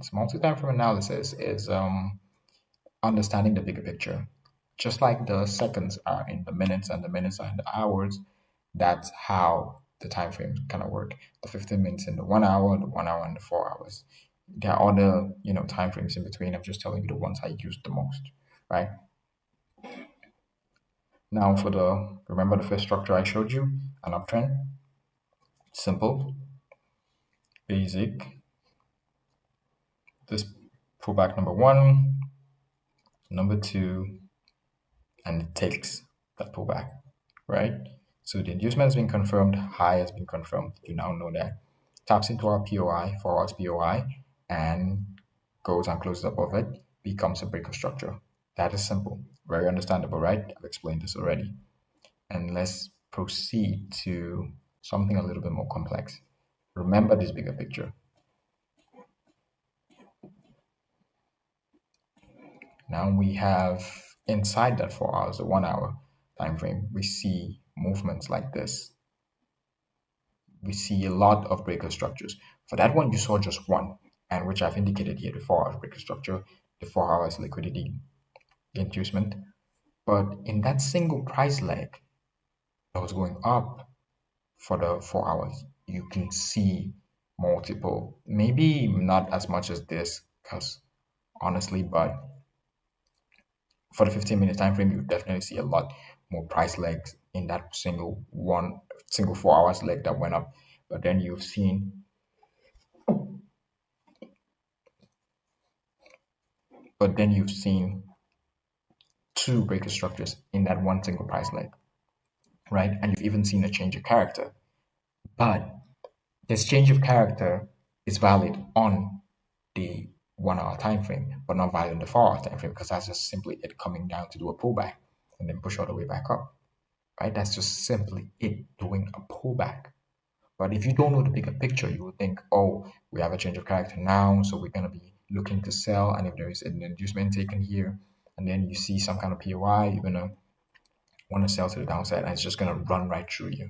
means. Multi-time frame analysis is understanding the bigger picture. Just like the seconds are in the minutes and the minutes are in the hours, that's how the time frames kind of work. The 15 minutes in the 1 hour, the 1 hour and the 4 hours. There are other, time frames in between. I'm just telling you the ones I use the most, right? Now remember the first structure I showed you, an uptrend, simple, basic, this pullback number one, number two, and it takes that pullback, right? So the inducement has been confirmed, high has been confirmed. You now know that. Taps into our POI, forwards POI, and goes and closes above it, becomes a breaker structure. That is simple, very understandable, right? I've explained this already. And let's proceed to something a little bit more complex. Remember this bigger picture. Now we have inside that 4 hours, the 1 hour time frame, we see movements like this. We see a lot of breaker structures. For that one, you saw just one, and which I've indicated here, the 4 hours breaker structure, the 4 hours liquidity inducement. But in that single price leg that was going up for the 4 hours, you can see multiple, maybe not as much as this, because honestly, but for the 15-minute time frame, you definitely see a lot more price legs in that single 4 hours leg that went up. But then you've seen two breaker structures in that one single price leg, right? And you've even seen a change of character. But this change of character is valid on the 1 hour time frame, but not valid on the 4 hour time frame, because that's just simply it coming down to do a pullback and then push all the way back up, right? That's just simply it doing a pullback. But if you don't know the bigger picture, you would think, oh, we have a change of character now, so we're going to be looking to sell. And if there is an inducement taken here, and then you see some kind of POI, you're going to want to sell to the downside, and it's just going to run right through you,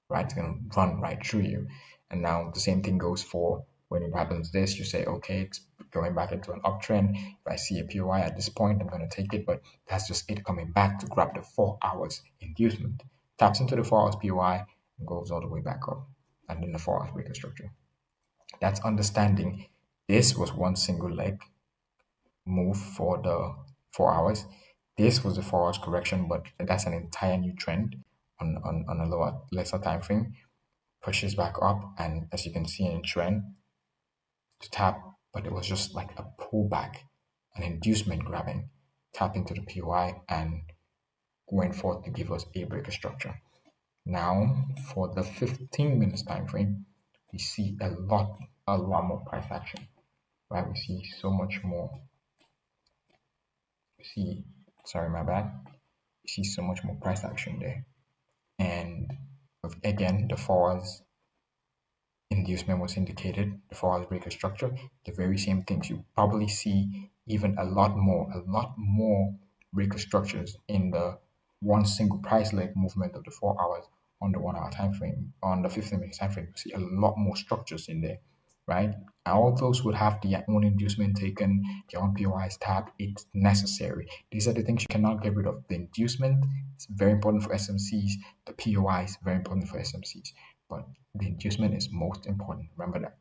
right? It's going to run right through you. And now the same thing goes for when it happens this, you say, okay, it's going back into an uptrend. If I see a POI at this point, I'm going to take it, but that's just it coming back to grab the 4 hours inducement. Taps into the 4 hours POI and goes all the way back up. And then the 4 hours breaker structure. That's understanding this was one single leg move for the 4 hours. This was the 4 hours correction, but that's an entire new trend on a lesser time frame. Pushes back up, and as you can see in trend, to tap, but it was just like a pullback, an inducement grabbing, tap into the POI and going forth to give us a breaker structure. Now, for the 15 minutes time frame, we see a lot more price action, right? We see so much more. Sorry, my bad. We see so much more price action there. And again, the 4 hours inducement was indicated, the 4 hours breaker structure, the very same things. You probably see even a lot more breaker structures in the one single price leg movement of the 4 hours on the 1 hour time frame. On the 15-minute time frame, you see a lot more structures in there, right? All those would have their own inducement taken, their own POIs tapped. It's necessary. These are the things you cannot get rid of. The inducement is very important for SMCs. The POI is very important for SMCs. But the inducement is most important. Remember that.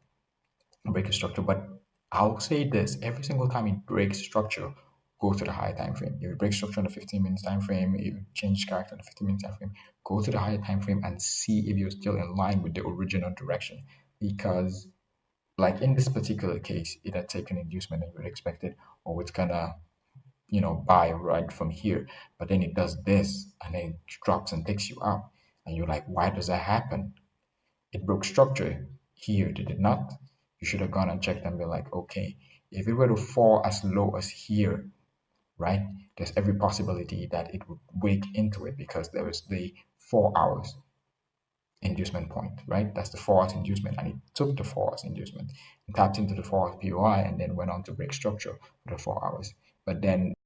Break structure. But I'll say this, every single time it breaks structure, go to the higher time frame. If you break structure on the 15 minutes time frame, if you change character on the 15 minutes time frame, go to the higher time frame and see if you're still in line with the original direction. Because like in this particular case, it had taken inducement and you would expect it, or it's gonna, buy right from here. But then it does this and then it drops and takes you out. And you're like, why does that happen? It broke structure here, did it not? You should have gone and checked and be like, okay, if it were to fall as low as here, right, there's every possibility that it would wake into it because there is the 4 hours inducement point, right? That's the 4 hours inducement, and it took the 4 hours inducement and tapped into the 4 hours POI and then went on to break structure for the 4 hours. But then